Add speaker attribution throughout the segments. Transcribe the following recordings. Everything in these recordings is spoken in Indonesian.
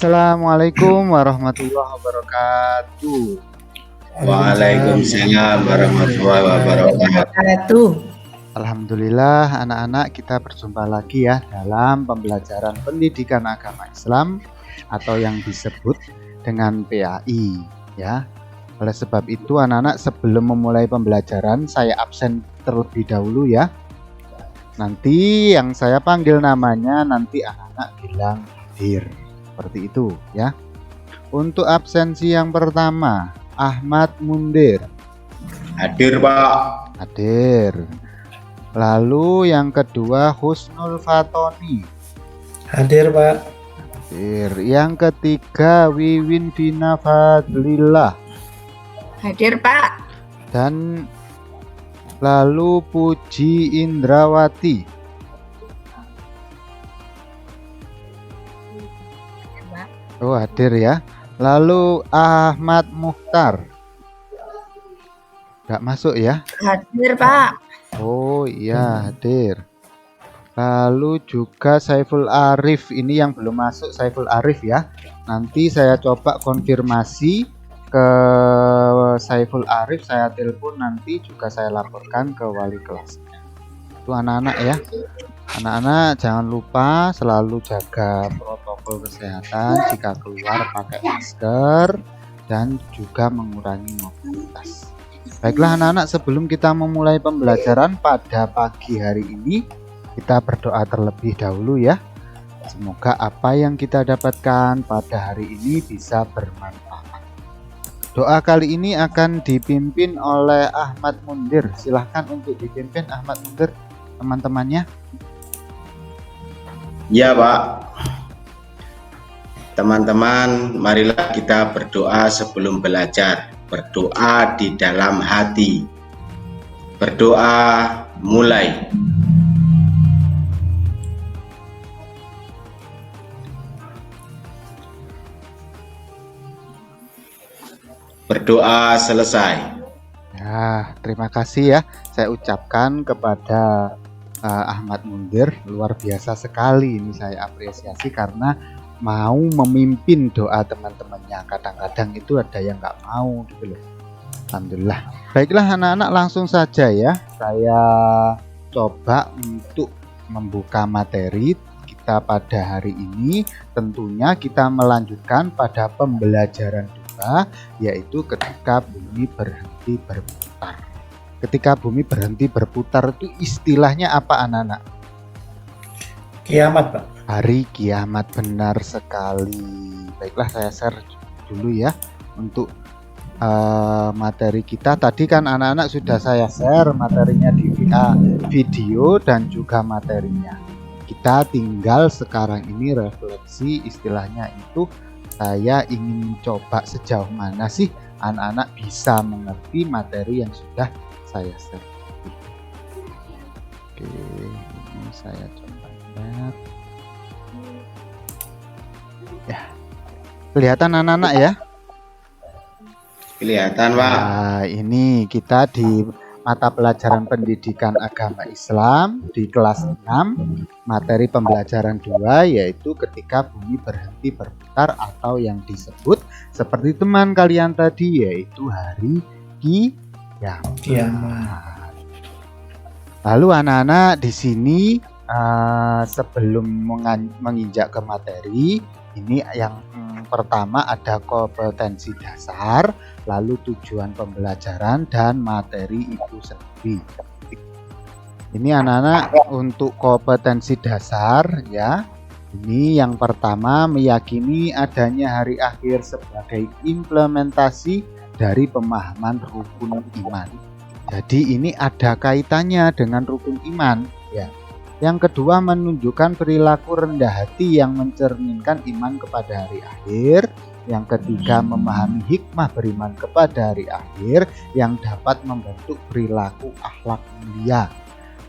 Speaker 1: Assalamualaikum warahmatullahi wabarakatuh.
Speaker 2: Waalaikumsalam warahmatullahi wabarakatuh.
Speaker 1: Alhamdulillah anak-anak, kita berjumpa lagi ya dalam pembelajaran pendidikan agama Islam atau yang disebut dengan PAI ya. Oleh sebab itu anak-anak, sebelum memulai pembelajaran saya absen terlebih dahulu ya. Nanti yang saya panggil namanya nanti anak-anak bilang hadir. Seperti itu ya. Untuk absensi yang pertama, Ahmad Mundir.
Speaker 2: Hadir, Pak.
Speaker 1: Hadir. Lalu yang kedua, Husnul Fatoni.
Speaker 3: Hadir, Pak.
Speaker 1: Hadir. Yang ketiga, Wiwin Vina Fadlillah.
Speaker 4: Hadir, Pak.
Speaker 1: Dan lalu Puji Indrawati. Oh, hadir ya. Lalu Ahmad Muhtar. Gak masuk ya?
Speaker 4: Hadir, Pak.
Speaker 1: Oh iya, hadir. Lalu juga Saiful Arif. Ini yang belum masuk, Saiful Arif ya. Nanti saya coba konfirmasi ke Saiful Arif, saya telepon, nanti juga saya laporkan ke wali kelasnya. Itu anak-anak ya. Anak-anak jangan lupa selalu jaga protokol kesehatan, jika keluar pakai masker dan juga mengurangi mobilitas. Baiklah anak-anak, sebelum kita memulai pembelajaran pada pagi hari ini, kita berdoa terlebih dahulu ya. Semoga apa yang kita dapatkan pada hari ini bisa bermanfaat. Doa kali ini akan dipimpin oleh Ahmad Mundir. Silahkan untuk dipimpin Ahmad Mundir, teman-temannya.
Speaker 2: Ya, Pak. Teman-teman, marilah kita berdoa sebelum belajar. Berdoa di dalam hati. Berdoa mulai. Berdoa selesai.
Speaker 1: Ya, terima kasih ya. Saya ucapkan kepada Ahmad Mundir, luar biasa sekali ini, saya apresiasi karena mau memimpin doa teman-temannya. Kadang-kadang itu ada yang nggak mau gitu loh. Alhamdulillah. Baiklah anak-anak, langsung saja ya. Saya coba untuk membuka materi kita pada hari ini. Tentunya kita melanjutkan pada pembelajaran doa, yaitu ketika bumi berhenti berputar. Ketika bumi berhenti berputar itu istilahnya apa anak-anak?
Speaker 3: Kiamat, Pak.
Speaker 1: Hari kiamat, benar sekali. Baiklah, saya share dulu ya untuk materi kita. Tadi kan anak-anak sudah saya share materinya di video dan juga materinya. Kita tinggal sekarang ini refleksi, istilahnya itu saya ingin coba sejauh mana sih anak-anak bisa mengerti materi yang sudah saya share. Oke, ini saya coba lihat. Ya, kelihatan anak-anak ya?
Speaker 2: Kelihatan, Pak.
Speaker 1: Nah, ini kita di mata pelajaran pendidikan agama Islam di kelas 6, materi pembelajaran 2, yaitu ketika bumi berhenti berputar atau yang disebut seperti teman kalian tadi, yaitu hari kiamat. Lalu anak-anak di sini sebelum menginjak ke materi, ini yang pertama ada kompetensi dasar, lalu tujuan pembelajaran dan materi itu sendiri. Ini anak-anak untuk kompetensi dasar ya. Ini yang pertama, meyakini adanya hari akhir sebagai implementasi dari pemahaman rukun iman. Jadi ini ada kaitannya dengan rukun iman ya. Yang kedua, menunjukkan perilaku rendah hati yang mencerminkan iman kepada hari akhir. Yang ketiga, memahami hikmah beriman kepada hari akhir yang dapat membentuk perilaku akhlak mulia.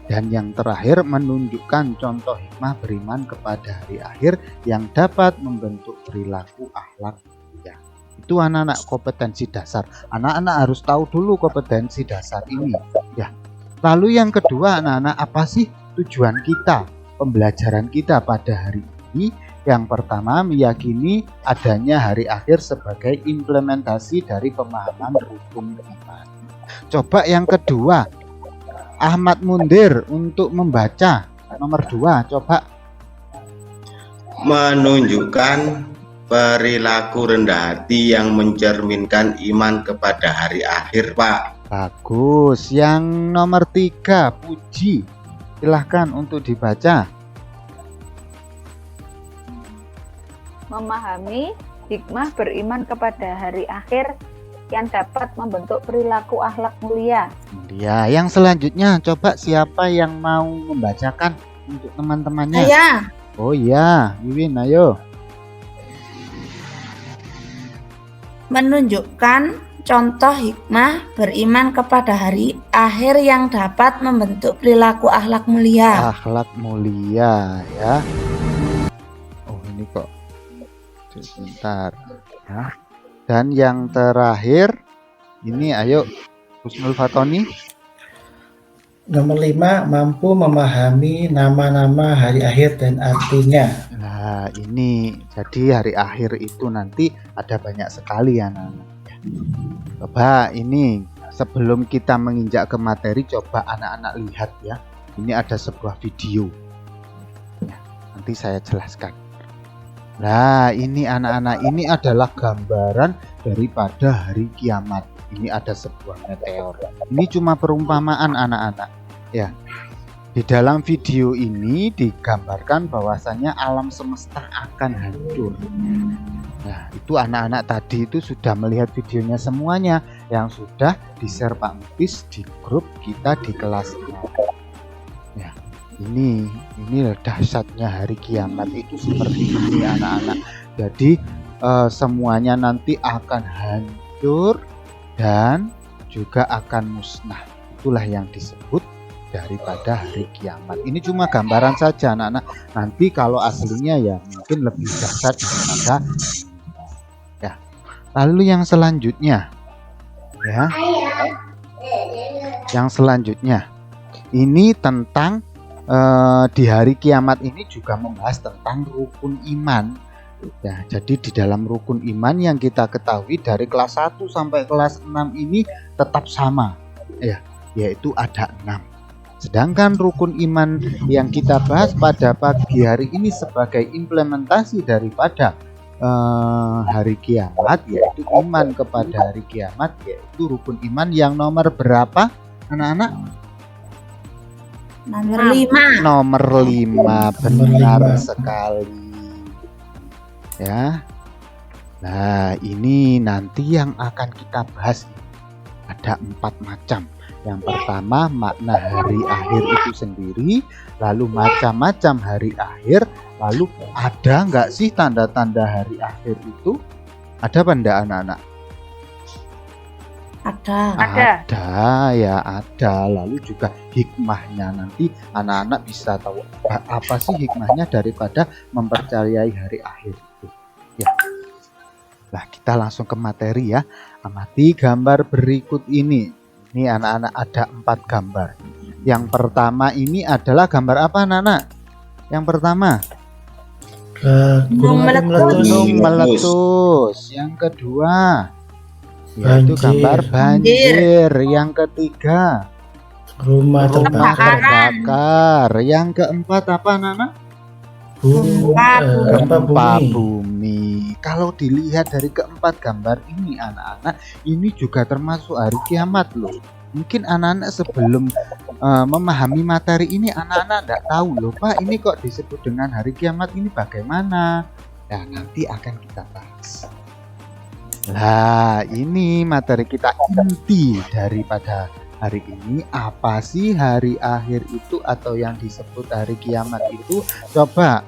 Speaker 1: Dan yang terakhir, menunjukkan contoh hikmah beriman kepada hari akhir yang dapat membentuk perilaku akhlak mulia. Itu anak-anak kompetensi dasar. Anak-anak harus tahu dulu kompetensi dasar ini ya. Lalu yang kedua anak-anak, apa sih tujuan kita, pembelajaran kita pada hari ini? Yang pertama, meyakini adanya hari akhir sebagai implementasi dari pemahaman rukun iman. Coba yang kedua, Ahmad Mundir untuk membaca nomor 2, coba.
Speaker 2: Menunjukkan perilaku rendah hati yang mencerminkan iman kepada hari akhir, Pak.
Speaker 1: Bagus. Yang nomor 3, Puji, silahkan untuk dibaca.
Speaker 5: Memahami hikmah beriman kepada hari akhir yang dapat membentuk perilaku akhlak mulia.
Speaker 1: Ya, yang selanjutnya coba siapa yang mau membacakan untuk teman-temannya?
Speaker 4: Saya.
Speaker 1: Oh iya, Wiwin, ayo.
Speaker 4: Menunjukkan contoh hikmah beriman kepada hari akhir yang dapat membentuk perilaku akhlak mulia.
Speaker 1: Akhlak mulia ya. Oh ini kok. Sebentar ya. Dan yang terakhir ini ayo Husnul Fatoni.
Speaker 3: Nomor 5, mampu memahami nama-nama hari akhir dan artinya.
Speaker 1: Nah ini jadi hari akhir itu nanti ada banyak sekali ya anak-anak. Coba ini sebelum kita menginjak ke materi, coba anak-anak lihat ya. Ini ada sebuah video ya, nanti saya jelaskan. Nah ini anak-anak, ini adalah gambaran daripada hari kiamat. Ini ada sebuah meteor. Ini cuma perumpamaan anak-anak ya. Di dalam video ini digambarkan bahwasannya alam semesta akan hancur. Nah itu anak-anak tadi itu sudah melihat videonya semuanya, yang sudah di-share Pak Mufis di grup kita di kelas. Ya ini dahsyatnya hari kiamat itu seperti ini anak-anak. Jadi semuanya nanti akan hancur dan juga akan musnah. Itulah yang disebut daripada hari kiamat. Ini cuma gambaran saja anak-anak. Nanti kalau aslinya ya mungkin lebih dahsyat daripada ya. Lalu yang selanjutnya ya. Yang selanjutnya ini tentang di hari kiamat ini juga membahas tentang rukun iman. Ya, jadi di dalam rukun iman yang kita ketahui dari kelas 1 sampai kelas 6 ini tetap sama ya, yaitu ada 6. Sedangkan rukun iman yang kita bahas pada pagi hari ini sebagai implementasi daripada hari kiamat, yaitu iman kepada hari kiamat, yaitu rukun iman yang nomor berapa anak-anak?
Speaker 4: Nomor 5.
Speaker 1: Nomor 5, benar sekali ya. Nah ini nanti yang akan kita bahas ada 4 macam. Yang pertama makna hari akhir itu sendiri, lalu macam-macam hari akhir, lalu ada nggak sih tanda-tanda hari akhir itu? Ada apa enggak anak-anak? Ada ya, ada. Lalu juga hikmahnya, nanti anak-anak bisa tahu apa sih hikmahnya daripada mempercayai hari akhir itu ya. Nah kita langsung ke materi ya. Amati gambar berikut ini. Ini anak-anak ada 4 gambar. Yang pertama ini adalah gambar apa anak-anak? Yang pertama
Speaker 3: Gunung api meletus.
Speaker 1: gunung meletus. Yang kedua yaitu
Speaker 3: Banjir.
Speaker 1: gambar banjir. Yang ketiga
Speaker 3: Rumah
Speaker 1: rumah
Speaker 3: terbakar.
Speaker 1: terbakar. Yang keempat apa anak-anak?
Speaker 3: Gempa
Speaker 1: Gempa
Speaker 3: bumi.
Speaker 1: bumi. Kalau dilihat dari keempat gambar ini anak-anak, ini juga termasuk hari kiamat loh. Mungkin anak-anak sebelum memahami materi ini anak-anak tidak tahu loh Pak, ini kok disebut dengan hari kiamat, ini bagaimana? Nah nanti akan kita bahas. Nah ini materi kita inti daripada hari ini. Apa sih hari akhir itu atau yang disebut hari kiamat itu? Coba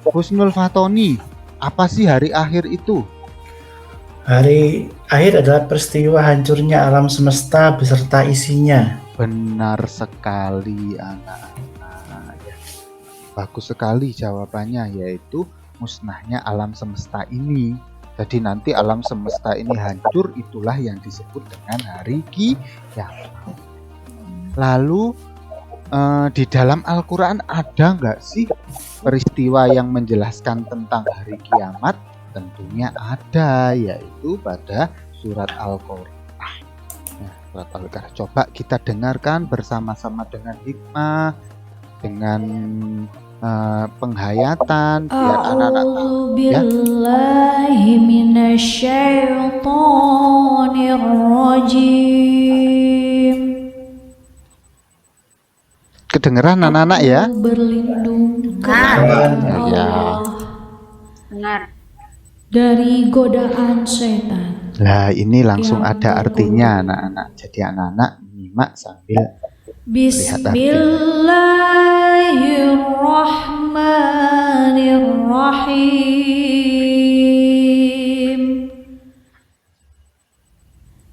Speaker 1: Husnul Fatoni, apa sih hari akhir itu?
Speaker 3: Hari akhir adalah peristiwa hancurnya alam semesta beserta isinya.
Speaker 1: Benar sekali anak-anak ya. Bagus sekali jawabannya, yaitu musnahnya alam semesta ini. Jadi nanti alam semesta ini hancur, itulah yang disebut dengan hari kiamat. Lalu di dalam Al-Quran ada nggak sih peristiwa yang menjelaskan tentang hari kiamat? Tentunya ada, yaitu pada surat Al-Qari'ah. Nah, surat Al-Qari'ah. Coba kita dengarkan bersama-sama dengan hikmah, dengan penghayatan, biar anak-anak tahu ya.
Speaker 6: Billahi minasyaitonir rajim.
Speaker 1: Kedengeran anak-anak ya?
Speaker 6: Berlindung
Speaker 1: Ya.
Speaker 5: Dengar.
Speaker 6: dari godaan setan.
Speaker 1: Nah, ini langsung
Speaker 6: Yang
Speaker 1: ada artinya anak-anak. Jadi anak-anak nyimak sambil
Speaker 6: Bismillahirrahmanirrahim.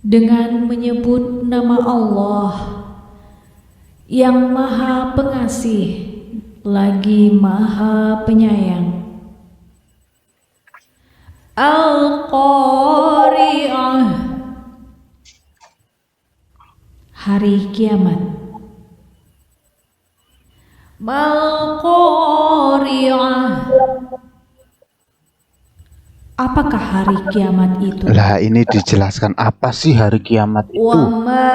Speaker 6: Dengan menyebut nama Allah yang Maha Pengasih lagi Maha Penyayang. Al-Qari'ah, hari kiamat. Mal-Qari'ah, apakah hari kiamat itu?
Speaker 1: Lah, ini dijelaskan apa sih hari kiamat itu?
Speaker 6: Wa ma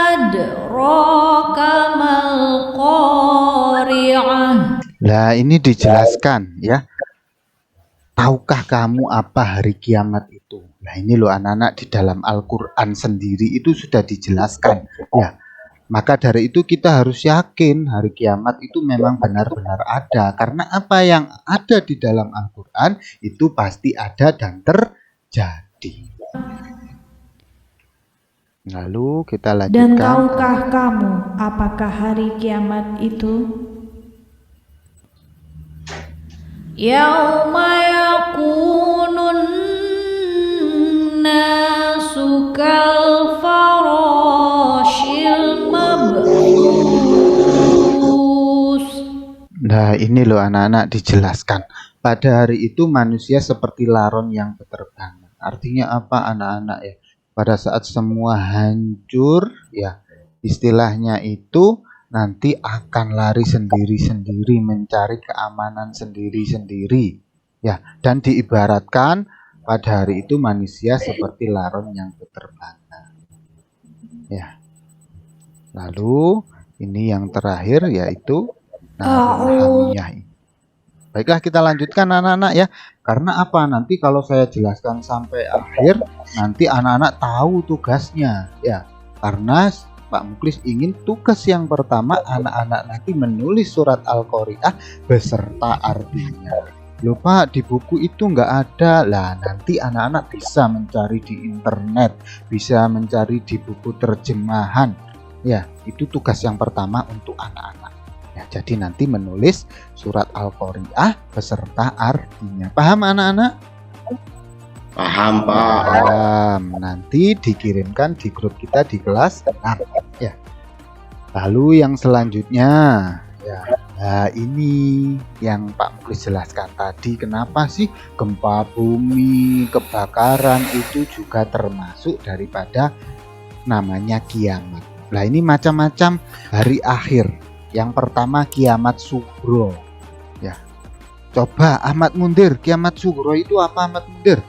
Speaker 6: adraka mal-Qari'ah.
Speaker 1: Lah, ini dijelaskan ya. Tahukah kamu apa hari kiamat itu? Nah, ini loh anak-anak, di dalam Al-Quran sendiri itu sudah dijelaskan ya. Maka dari itu kita harus yakin hari kiamat itu memang benar-benar ada. Karena apa yang ada di dalam Al-Quran itu pasti ada dan terjadi. Lalu kita
Speaker 6: Dan
Speaker 1: lanjutkan.
Speaker 6: tahukah kamu apakah hari kiamat itu? Yauma yakunun nasu kal farashil mabthus.
Speaker 1: Nah, ini loh anak-anak dijelaskan. Pada hari itu manusia seperti laron yang berterbangan. Artinya apa anak-anak ya? Pada saat semua hancur ya, istilahnya itu nanti akan lari sendiri-sendiri, mencari keamanan sendiri-sendiri ya. Dan diibaratkan pada hari itu manusia seperti laron yang berterbangan ya. Lalu ini yang terakhir yaitu narul hamiyah. Baiklah, kita lanjutkan anak-anak ya. Karena apa? Nanti kalau saya jelaskan sampai akhir, nanti anak-anak tahu tugasnya ya. Karena Pak Muklis ingin tugas yang pertama anak-anak nanti menulis surat Al-Qari'ah beserta artinya. Loh Pak, di buku itu nggak ada. Lah, nanti anak-anak bisa mencari di internet, bisa mencari di buku terjemahan. Ya, itu tugas yang pertama untuk anak-anak. Ya, jadi nanti menulis surat Al-Qari'ah beserta artinya. Paham anak-anak?
Speaker 2: Paham, Pak.
Speaker 1: Nanti dikirimkan di grup kita di kelas 6 ya. Lalu yang selanjutnya ya, nah ini yang Pak Muklis jelaskan tadi, kenapa sih gempa bumi, kebakaran itu juga termasuk daripada namanya kiamat. Nah, ini macam-macam hari akhir. Yang pertama kiamat sugro ya. Coba Ahmad Mundir, kiamat sugro itu apa Ahmad Mundir?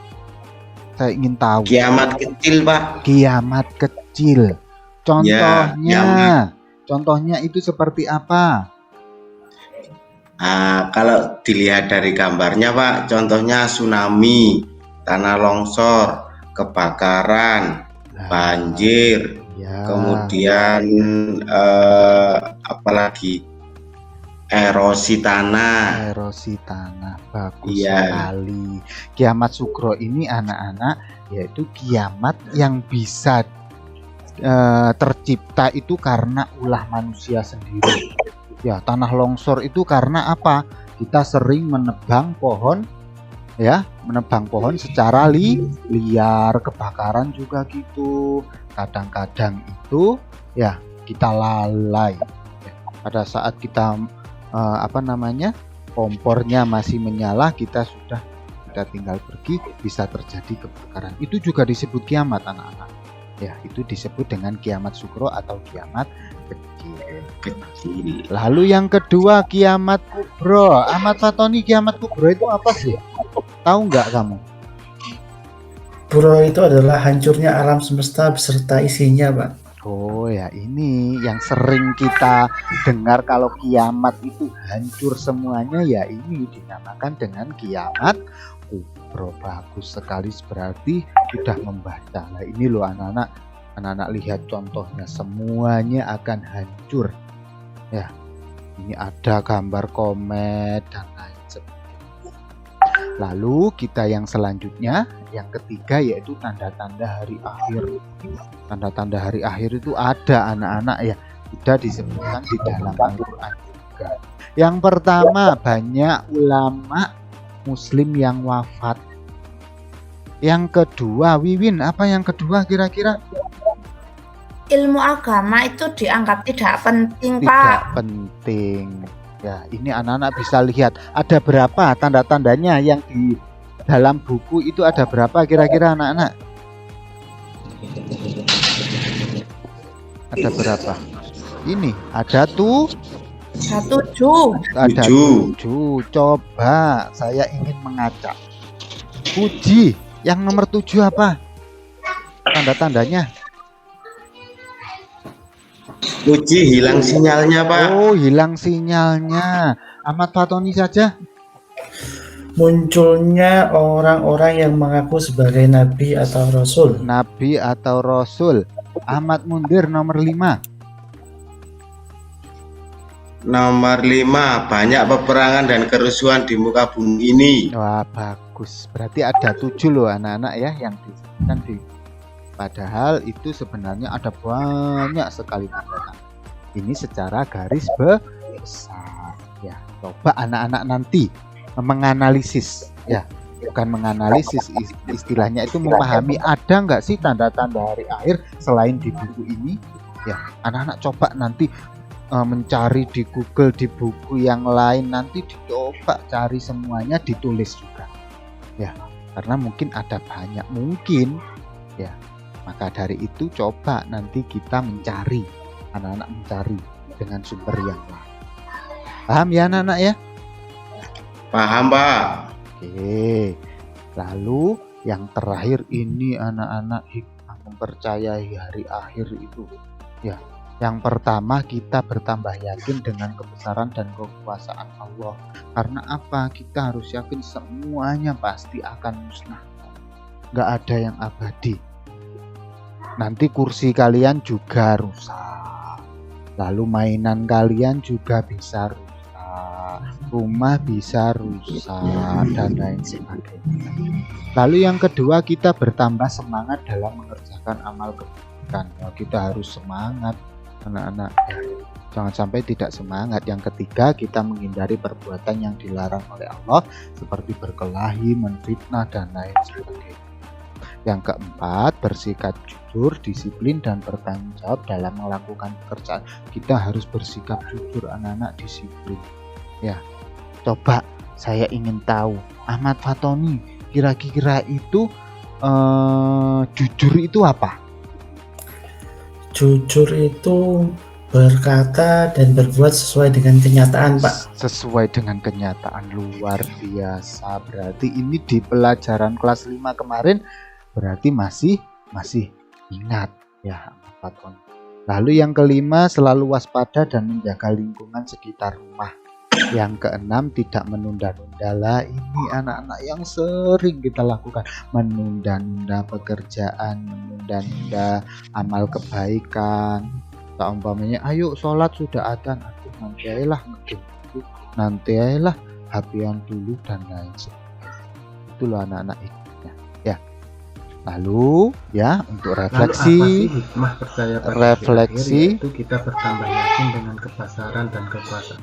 Speaker 1: Saya ingin tahu.
Speaker 2: Kiamat kecil, Pak.
Speaker 1: Kiamat kecil. Contohnya,
Speaker 2: kiamat.
Speaker 1: Contohnya itu seperti apa?
Speaker 2: Kalau dilihat dari gambarnya, Pak, contohnya tsunami, tanah longsor, kebakaran, banjir,
Speaker 1: Ya.
Speaker 2: kemudian apalagi erosi tanah.
Speaker 1: Erosi tanah, bagus
Speaker 2: Iya.
Speaker 1: sekali. Kiamat sugro ini anak-anak yaitu kiamat yang bisa tercipta itu karena ulah manusia sendiri. Ya, tanah longsor itu karena apa? Kita sering menebang pohon, ya, menebang pohon secara liar. Kebakaran juga gitu. Kadang-kadang itu, ya, kita lalai. Ya, pada saat kita kompornya masih menyala, kita tinggal pergi, bisa terjadi kebakaran. Itu juga disebut kiamat anak-anak Ya, itu disebut dengan kiamat sugro atau kiamat kecil.
Speaker 2: Kecil.
Speaker 1: Lalu yang kedua kiamat kubro. Ahmad Fatoni, kiamat kubro itu apa sih? Tahu nggak kamu?
Speaker 3: Pura itu adalah hancurnya alam semesta beserta isinya, Pak.
Speaker 1: Oh ya, ini yang sering kita dengar kalau kiamat itu hancur semuanya, ya ini dinamakan dengan kiamat kubro. Bagus sekali, berarti sudah membaca. Nah, ini loh anak-anak lihat contohnya, semuanya akan hancur. Ya, ini ada gambar komet dan lain sebagainya. Lalu kita yang selanjutnya, yang ketiga, yaitu tanda-tanda hari akhir. Tanda-tanda hari akhir itu ada anak-anak ya, sudah disebutkan di dalam Al-Quran juga. Yang pertama, banyak ulama muslim yang wafat. Yang kedua, Wiwin, apa yang kedua kira-kira?
Speaker 4: Ilmu agama itu dianggap tidak penting,
Speaker 1: Tidak
Speaker 4: Pak.
Speaker 1: penting. Ya, ini anak-anak bisa lihat ada berapa tanda-tandanya yang di dalam buku itu, ada berapa kira-kira anak-anak? Ada berapa? Ini ada tuh,
Speaker 4: 7.
Speaker 1: ada
Speaker 2: 7.
Speaker 1: 7. Coba saya ingin mengacak. Puji, yang nomor 7 apa? Tanda-tandanya.
Speaker 2: Puji hilang sinyalnya, Pak.
Speaker 1: Oh, hilang sinyalnya. Ahmad Fatoni saja.
Speaker 3: Munculnya orang-orang yang mengaku sebagai nabi atau rasul.
Speaker 1: Nabi atau Rasul. Ahmad Mundir nomor 5.
Speaker 2: Nomor 5, banyak peperangan dan kerusuhan di muka bumi ini.
Speaker 1: Wah, bagus. Berarti ada 7 loh anak-anak ya yang disebutkan di. Padahal itu sebenarnya ada banyak sekali tanda-tanda. Ini secara garis besar ya. Coba anak-anak nanti menganalisis ya, bukan menganalisis, istilahnya itu memahami ada nggak sih tanda-tanda hari akhir selain di buku ini ya. Anak-anak coba nanti mencari di Google, di buku yang lain, nanti dicoba cari semuanya, ditulis juga ya, karena mungkin ada banyak mungkin ya. Maka dari itu coba nanti kita mencari, anak-anak mencari dengan sumber yang lain. Paham ya anak-anak ya?
Speaker 2: Paham, Pak.
Speaker 1: Oke. Lalu yang terakhir ini anak-anak, hikmah mempercayai hari akhir itu ya. Yang pertama, kita bertambah yakin dengan kebesaran dan kekuasaan Allah. Karena apa? Kita harus yakin semuanya pasti akan musnah. Nggak ada yang abadi. Nanti kursi kalian juga rusak. Lalu mainan kalian juga bisa rusak. Rumah bisa rusak dan lain sebagainya. Lalu yang kedua, kita bertambah semangat dalam mengerjakan amal kebaikan. Ya, kita harus semangat anak-anak, jangan sampai tidak semangat. Yang ketiga, kita menghindari perbuatan yang dilarang oleh Allah seperti berkelahi, menfitnah dan lain sebagainya. Yang keempat, bersikap jujur, disiplin dan bertanggung jawab dalam melakukan pekerjaan. Kita harus bersikap jujur anak-anak, disiplin ya. Coba saya ingin tahu, Ahmad Fatoni, kira-kira itu jujur itu apa?
Speaker 3: Jujur itu berkata dan berbuat sesuai dengan kenyataan, Pak.
Speaker 1: Sesuai dengan kenyataan, luar biasa. Berarti ini di pelajaran kelas 5 kemarin berarti masih ingat ya, Ahmad Fatoni. Lalu yang kelima, selalu waspada dan menjaga lingkungan sekitar rumah. Yang keenam, tidak menunda-nunda. Lah, ini anak-anak yang sering kita lakukan, menunda-nunda pekerjaan, menunda-nunda amal kebaikan. Tak umpamanya, ayo sholat sudah adzan, aduh nanti ayolah ngedulu, nanti ayolah hapian dulu dan lain sebagainya. Itu loh anak-anak hikmahnya ya. Lalu ya, untuk refleksi,
Speaker 7: hikmah percaya pada
Speaker 1: refleksi
Speaker 7: itu kita bertambah yakin dengan kebesaran dan kekuasaan.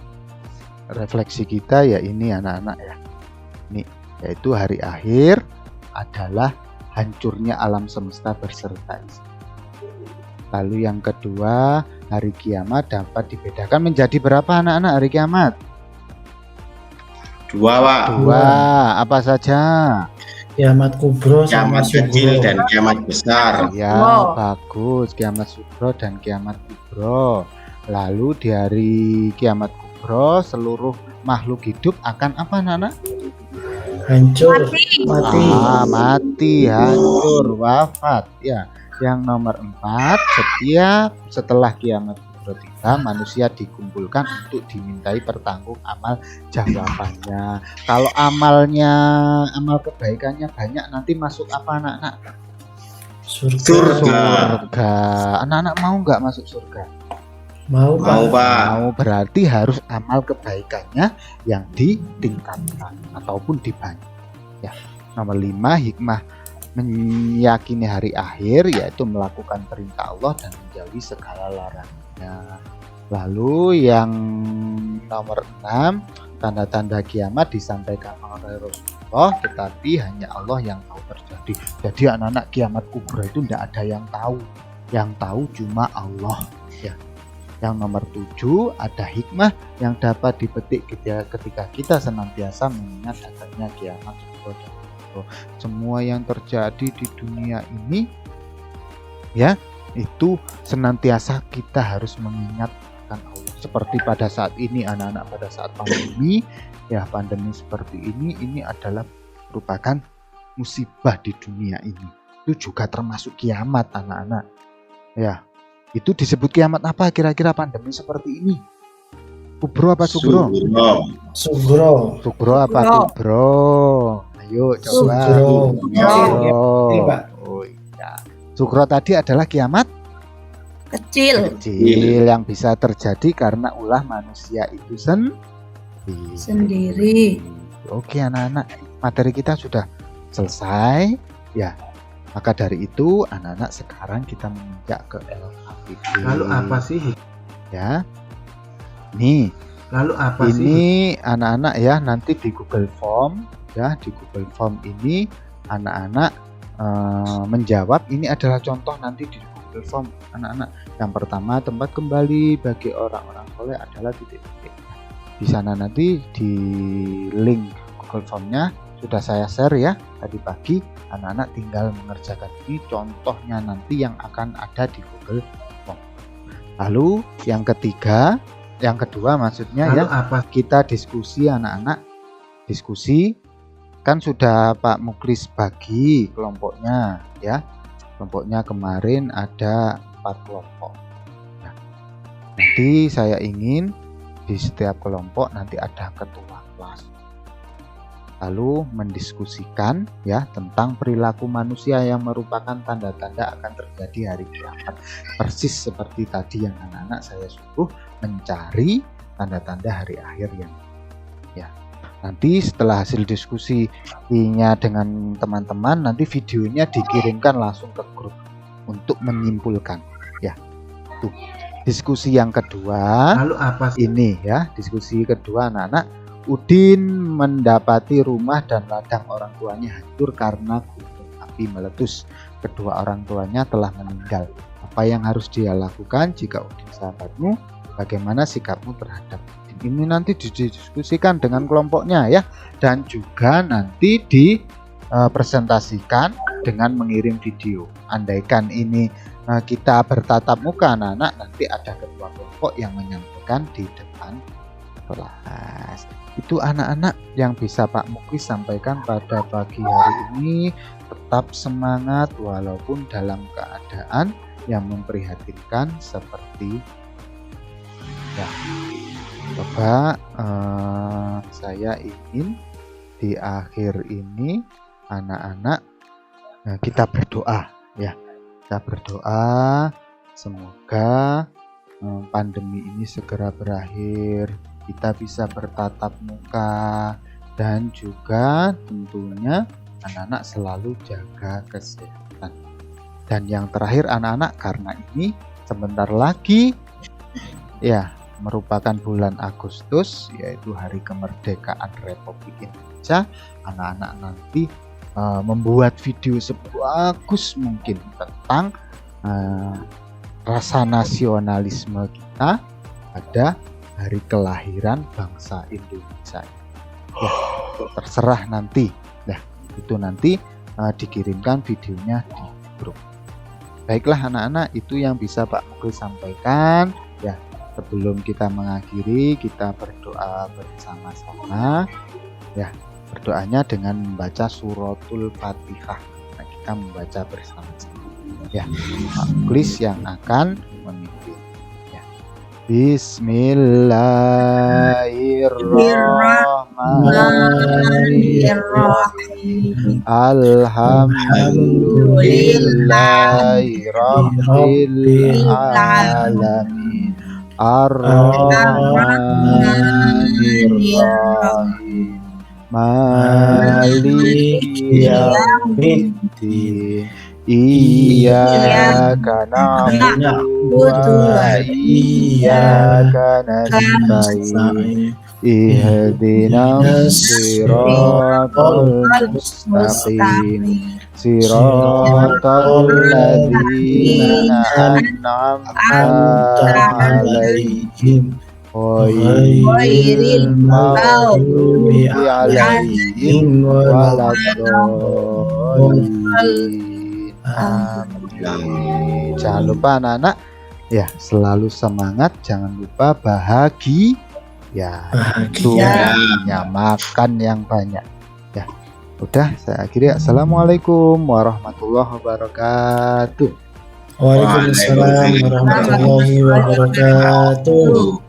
Speaker 1: Refleksi kita ya ini anak-anak ya, ini yaitu hari akhir adalah hancurnya alam semesta beserta isi. Lalu yang kedua, hari kiamat dapat dibedakan menjadi berapa anak-anak hari kiamat?
Speaker 2: 2, Pak.
Speaker 1: 2. Apa saja?
Speaker 3: Kiamat kubro sama
Speaker 2: Kiamat kecil
Speaker 3: sugro.
Speaker 2: dan kiamat besar.
Speaker 1: Ya,
Speaker 4: Oh.
Speaker 1: bagus. Kiamat sugro dan kiamat kubro. Lalu di hari kiamat kubro, seluruh makhluk hidup akan apa, Nana?
Speaker 3: Hancur,
Speaker 4: Mati.
Speaker 3: mati.
Speaker 1: Mati, hancur, wafat. Ya, yang nomor 4, setelah kiamat kubro tiba, manusia dikumpulkan untuk dimintai pertanggung amal jawabannya. Kalau amal kebaikannya banyak, nanti masuk apa, anak-anak?
Speaker 3: Surga.
Speaker 1: Surga. Anak-anak mau nggak masuk surga?
Speaker 3: Mau Pak.
Speaker 2: Mau Pak.
Speaker 1: Mau, berarti harus amal kebaikannya yang ditingkatkan ataupun dibanyak. Ya. Nomor 5, hikmah meyakini hari akhir, yaitu melakukan perintah Allah dan menjauhi segala larangannya. Lalu yang nomor 6, tanda-tanda kiamat disampaikan oleh Rasulullah, tetapi hanya Allah yang tahu terjadi. Jadi anak-anak, kiamat kubra itu tidak ada yang tahu. Yang tahu cuma Allah. Ya. Yang nomor 7, ada hikmah yang dapat dipetik ketika kita senantiasa mengingat adanya kiamat kubra dan kubra. Semua yang terjadi di dunia ini, ya, itu senantiasa kita harus mengingatkan Allah. Seperti pada saat ini, anak-anak, pada saat pandemi, ya, pandemi seperti ini adalah merupakan musibah di dunia ini. Itu juga termasuk kiamat, anak-anak. Ya. Itu disebut kiamat apa kira-kira pandemi seperti ini? Kubro apa sugro?
Speaker 3: Sugro.
Speaker 1: Sugro apa kubro? Ayo coba.
Speaker 3: Sugro.
Speaker 1: Sugro.
Speaker 3: Pak.
Speaker 1: Oh iya. Sugro tadi adalah kiamat
Speaker 4: Kecil.
Speaker 1: kecil yang bisa terjadi karena ulah manusia itu
Speaker 4: Sendiri.
Speaker 1: Oke anak-anak, materi kita sudah selesai ya. Maka dari itu anak-anak sekarang kita menginjak ke LKPD.
Speaker 7: Lalu apa sih?
Speaker 1: Ya. Nih,
Speaker 7: Lalu apa sih?
Speaker 1: ini anak-anak ya, nanti di Google Form ya, di Google Form ini anak-anak menjawab. Ini adalah contoh nanti di Google Form anak-anak. Yang pertama, tempat kembali bagi orang-orang soleh adalah titik-titik. Di sana nanti di link Google Formnya sudah saya share ya tadi pagi. Anak-anak tinggal mengerjakan ini contohnya nanti yang akan ada di Google Form. Lalu yang kedua maksudnya
Speaker 7: Lalu
Speaker 1: ya,
Speaker 7: apa?
Speaker 1: kita diskusi anak-anak. Diskusi kan sudah Pak Muklis bagi kelompoknya ya. Kelompoknya kemarin ada 4 kelompok. Nah, nanti saya ingin di setiap kelompok nanti ada ketua kelas. Lalu mendiskusikan ya tentang perilaku manusia yang merupakan tanda-tanda akan terjadi hari kiamat. Persis seperti tadi yang anak-anak saya suruh mencari tanda-tanda hari akhir yang ya. Nanti setelah hasil diskusinya dengan teman-teman, nanti videonya dikirimkan langsung ke grup untuk menyimpulkan ya. Tuh. Diskusi yang kedua
Speaker 7: Lalu apa sih?
Speaker 1: ini ya, diskusi kedua anak-anak. Udin mendapati rumah dan ladang orang tuanya hancur karena gunung api meletus. Kedua orang tuanya telah meninggal. Apa yang harus dia lakukan jika Udin sahabatmu? Bagaimana sikapmu terhadap Udin? Ini nanti didiskusikan dengan kelompoknya ya. Dan juga nanti dipresentasikan dengan mengirim video. Andaikan ini kita bertatap muka anak-anak, nanti ada ketua kelompok yang menyampaikan di depan kelas. Itu anak-anak yang bisa Pak Muklis sampaikan pada pagi hari ini. Tetap semangat walaupun dalam keadaan yang memprihatinkan seperti ya. Coba saya ingin di akhir ini anak-anak kita berdoa ya. Kita berdoa semoga pandemi ini segera berakhir. Kita bisa bertatap muka dan juga tentunya anak-anak selalu jaga kesehatan. Dan yang terakhir anak-anak, karena ini sebentar lagi ya merupakan bulan Agustus, yaitu hari kemerdekaan Republik Indonesia. Anak-anak nanti membuat video sebagus mungkin tentang rasa nasionalisme kita pada hari kelahiran bangsa Indonesia. Ya, terserah nanti. Nah, Itu nanti dikirimkan videonya di grup. Baiklah anak-anak, itu yang bisa Pak Muklis sampaikan ya. Sebelum kita mengakhiri, kita berdoa bersama-sama ya. Berdoanya dengan membaca suratul Fatihah. Nah, kita membaca bersama-sama ya. Pak Muklis yang akan memimpin ya. Bismillahirrahmanirrahim. Alhamdulillahirabbil alamin. Ar-Rahmanir-Rahim. Maliki yaumiddin. Iyyaka na'budu wa iyyaka nasta'in. Ihdinas siratal mustaqim. Siratal ladzina an'amta 'alaihim ghairil maghdubi 'alaihim waladdallin. Amin. Jangan lupa anak-anak ya, selalu semangat, jangan lupa bahagia ya, punya makan yang banyak ya. Udah, saya akhiri. Assalamualaikum warahmatullahi wabarakatuh.
Speaker 3: Waalaikumsalam warahmatullahi wabarakatuh.